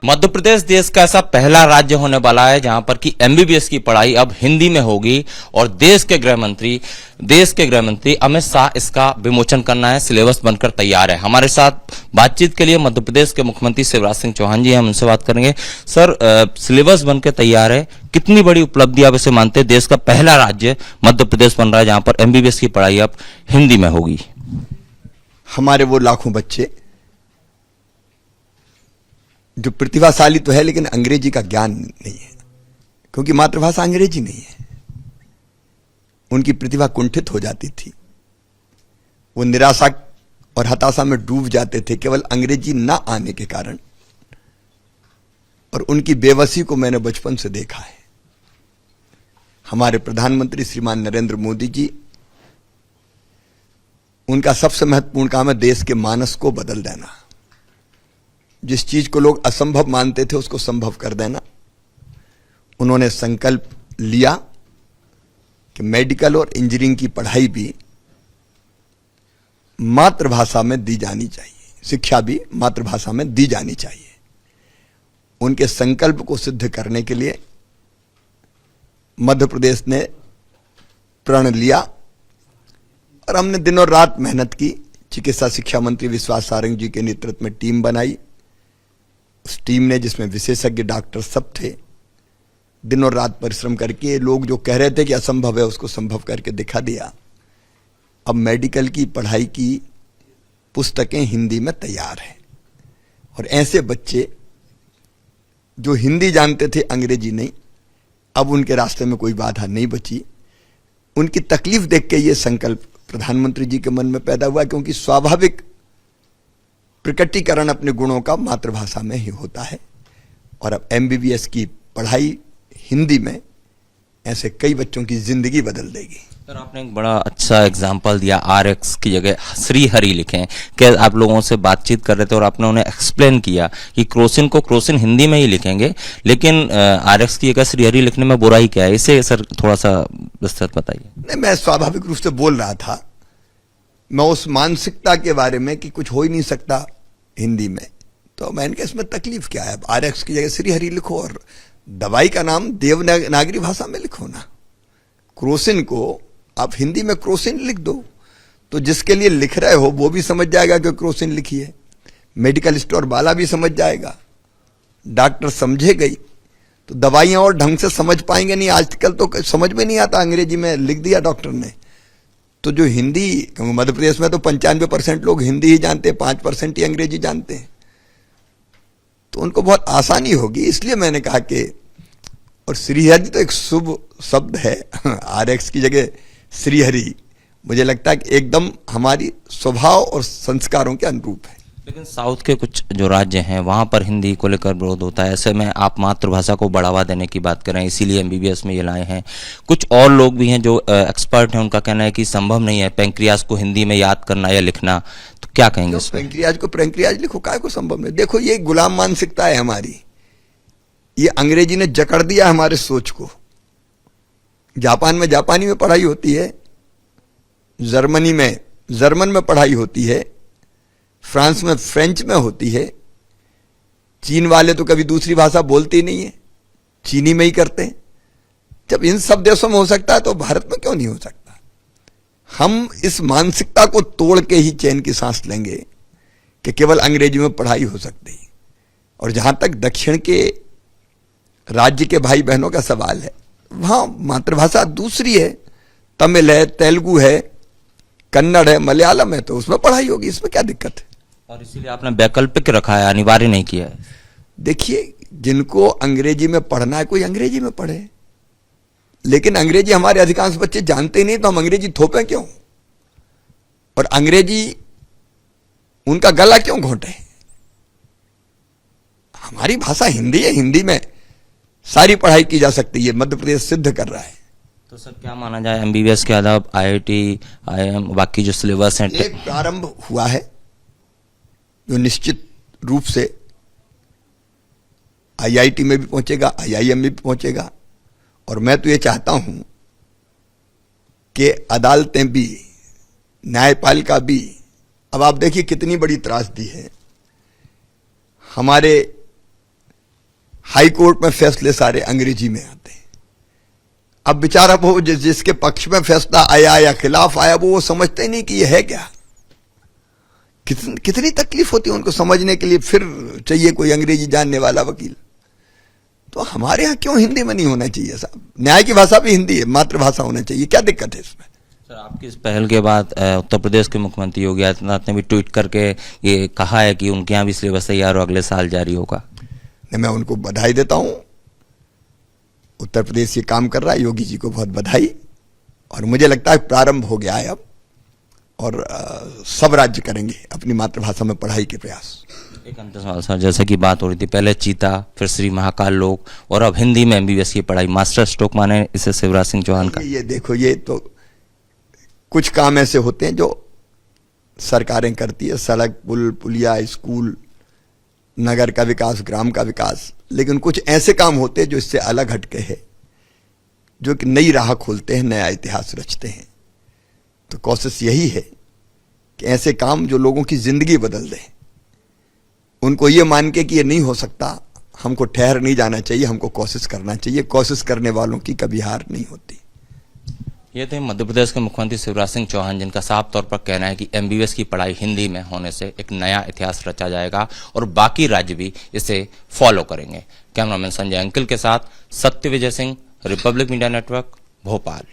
मध्य प्रदेश देश का ऐसा पहला राज्य होने वाला है जहां पर कि एमबीबीएस की पढ़ाई अब हिंदी में होगी और देश के गृह मंत्री अमित शाह इसका विमोचन करना है। सिलेबस बनकर तैयार है। हमारे साथ बातचीत के लिए मध्य प्रदेश के मुख्यमंत्री शिवराज सिंह चौहान जी हैं, हम उनसे बात करेंगे। सर, सिलेबस बनकर तैयार है, कितनी बड़ी उपलब्धि आप इसे मानते हैं? देश का पहला राज्य मध्य प्रदेश बन रहा है जहां पर एमबीबीएस की पढ़ाई अब हिंदी में होगी। हमारे वो लाखों बच्चे जो प्रतिभाशाली तो है लेकिन अंग्रेजी का ज्ञान नहीं है, क्योंकि मातृभाषा अंग्रेजी नहीं है, उनकी प्रतिभा कुंठित हो जाती थी। वो निराशा और हताशा में डूब जाते थे केवल अंग्रेजी ना आने के कारण। और उनकी बेबसी को मैंने बचपन से देखा है। हमारे प्रधानमंत्री श्रीमान नरेंद्र मोदी जी, उनका सबसे महत्वपूर्ण काम है देश के मानस को बदल देना। जिस चीज को लोग असंभव मानते थे उसको संभव कर देना। उन्होंने संकल्प लिया कि मेडिकल और इंजीनियरिंग की पढ़ाई भी मातृभाषा में दी जानी चाहिए, शिक्षा भी मातृभाषा में दी जानी चाहिए। उनके संकल्प को सिद्ध करने के लिए मध्य प्रदेश ने प्रण लिया और हमने दिन और रात मेहनत की। चिकित्सा शिक्षा मंत्री विश्वास सारंग जी के नेतृत्व में टीम बनाई। उस टीम ने, जिसमें विशेषज्ञ डॉक्टर सब थे, दिन और रात परिश्रम करके लोग जो कह रहे थे कि असंभव है उसको संभव करके दिखा दिया। अब मेडिकल की पढ़ाई की पुस्तकें हिंदी में तैयार हैं और ऐसे बच्चे जो हिंदी जानते थे अंग्रेजी नहीं, अब उनके रास्ते में कोई बाधा नहीं बची। उनकी तकलीफ देख के ये संकल्प प्रधानमंत्री जी के मन में पैदा हुआ, क्योंकि स्वाभाविक प्रकटीकरण अपने गुणों का मातृभाषा में ही होता है। और अब एमबीबीएस की पढ़ाई हिंदी में ऐसे कई बच्चों की जिंदगी बदल देगी। सर, आपने एक बड़ा अच्छा एग्जाम्पल दिया, आरएक्स की जगह श्री हरि लिखें। क्या आप लोगों से बातचीत कर रहे थे और आपने उन्हें एक्सप्लेन किया कि क्रोसिन को क्रोसिन हिंदी में ही लिखेंगे, लेकिन आरएक्स की जगह श्री हरि लिखने में बुराई क्या है? इसे सर थोड़ा सा विस्तृत बताइए। नहीं, मैं स्वाभाविक रूप से बोल रहा था। मैं उस मानसिकता के बारे में कि कुछ हो ही नहीं सकता हिंदी में, तो मैंने कहा इसमें तकलीफ क्या है? आरएक्स की जगह श्री हरि लिखो और दवाई का नाम देवनागरी भाषा में लिखो ना। क्रोसिन को आप हिंदी में क्रोसिन लिख दो, तो जिसके लिए लिख रहे हो वो भी समझ जाएगा कि क्रोसिन लिखी है, मेडिकल स्टोर वाला भी समझ जाएगा, डॉक्टर समझे गई तो दवाइयां और ढंग से समझ पाएंगे नहीं। आजकल तो समझ में नहीं आता, अंग्रेजी में लिख दिया डॉक्टर ने। तो जो हिंदी, मध्य प्रदेश में तो 95% लोग हिंदी ही जानते हैं, 5% ही अंग्रेजी जानते हैं, तो उनको बहुत आसानी होगी। इसलिए मैंने कहा कि, और श्रीहरि तो एक शुभ शब्द है, आरएक्स की जगह श्रीहरि, मुझे लगता है कि एकदम हमारी स्वभाव और संस्कारों के अनुरूप है। लेकिन साउथ के कुछ जो राज्य हैं वहां पर हिंदी को लेकर विरोध होता है। ऐसे में आप मातृभाषा को बढ़ावा देने की बात करें, इसीलिए एमबीबीएस में ये लाए हैं। कुछ और लोग भी हैं जो एक्सपर्ट हैं, उनका कहना है कि संभव नहीं है पैंक्रियाज को हिंदी में याद करना या लिखना। तो क्या कहेंगे इस पर? पैंक्रियाज को पैंक्रियाज लिखो, काय को संभव नहीं? देखो, ये गुलाम मानसिकता है हमारी। ये अंग्रेजी ने जकड़ दिया हमारे सोच को। जापान में जापानी में पढ़ाई होती है, जर्मनी में जर्मन में पढ़ाई होती है, फ्रांस में फ्रेंच में होती है। चीन वाले तो कभी दूसरी भाषा बोलते ही नहीं है, चीनी में ही करते हैं। जब इन सब देशों में हो सकता है तो भारत में क्यों नहीं हो सकता? हम इस मानसिकता को तोड़ के ही चैन की सांस लेंगे कि केवल अंग्रेजी में पढ़ाई हो सकती है। और जहां तक दक्षिण के राज्य के भाई बहनों का सवाल है, वहां मातृभाषा दूसरी है, तमिल है, तेलुगु है, कन्नड़ है, मलयालम है, तो उसमें पढ़ाई होगी। इसमें क्या दिक्कत है? और इसीलिए आपने वैकल्पिक रखा है, अनिवार्य नहीं किया है। देखिए, जिनको अंग्रेजी में पढ़ना है कोई अंग्रेजी में पढ़े, लेकिन अंग्रेजी हमारे अधिकांश बच्चे जानते ही नहीं, तो हम अंग्रेजी थोपें क्यों? और अंग्रेजी उनका गला क्यों घोंटे? हमारी भाषा हिंदी है, हिंदी में सारी पढ़ाई की जा सकती है। मध्य प्रदेश सिद्ध कर रहा है। तो सर, क्या माना जाए एमबीबीएस के अलावा आईआईटी, आईआईएम, बाकी जो सिलेबस हैं? एक प्रारंभ हुआ है जो निश्चित रूप से आईआईटी में भी पहुंचेगा, आईआईएम में भी पहुंचेगा। और मैं तो ये चाहता हूं कि अदालतें भी, न्यायपालिका भी, अब आप देखिए कितनी बड़ी त्रासदी है। हमारे हाई कोर्ट में फैसले सारे अंग्रेजी में आते हैं। अब बेचारा वो जिसके पक्ष में फैसला आया या खिलाफ आया वो समझते ही नहीं कि ये है क्या। कितनी तकलीफ होती है उनको समझने के लिए, फिर चाहिए कोई अंग्रेजी जानने वाला वकील। तो हमारे यहाँ क्यों हिंदी में नहीं होना चाहिए साहब? न्याय की भाषा भी हिंदी है, मातृभाषा होना चाहिए, क्या दिक्कत है इसमें? सर, आपकी इस पहल के बाद उत्तर प्रदेश के मुख्यमंत्री योगी आदित्यनाथ ने भी ट्वीट करके ये कहा है कि उनके यहाँ भी सिलेबस तैयार हो, अगले साल जारी होगा। मैं उनको बधाई देता हूं, उत्तर प्रदेश ये काम कर रहा है, योगी जी को बहुत बधाई। और मुझे लगता है प्रारंभ हो गया है अब, और सब राज्य करेंगे अपनी मातृभाषा में पढ़ाई के प्रयास। एक अंतिम सवाल सर, जैसे कि बात हो रही थी पहले चीता, फिर श्री महाकाल लोक, और अब हिंदी में एमबीबीएस की पढ़ाई, मास्टर स्ट्रोक माने इसे शिवराज सिंह चौहान का। ये देखो, ये तो कुछ काम ऐसे होते हैं जो सरकारें करती है, सड़क, पुल, पुलिया, स्कूल, नगर का विकास, ग्राम का विकास। लेकिन कुछ ऐसे काम होते हैं जो इससे अलग हटके हैं, जो एक नई राह खोलते हैं, नया इतिहास रचते हैं। तो कोशिश यही है कि ऐसे काम जो लोगों की जिंदगी बदल दें, उनको ये मान के कि ये नहीं हो सकता, हमको ठहर नहीं जाना चाहिए, हमको कोशिश करना चाहिए। कोशिश करने वालों की कभी हार नहीं होती। ये थे मध्य प्रदेश के मुख्यमंत्री शिवराज सिंह चौहान, जिनका साफ तौर पर कहना है कि एमबीबीएस की पढ़ाई हिंदी में होने से एक नया इतिहास रचा जाएगा और बाकी राज्य भी इसे फॉलो करेंगे। कैमरामैन संजय अंकिल के साथ Satya Vijay Singh, Republic Media Network, Bhopal.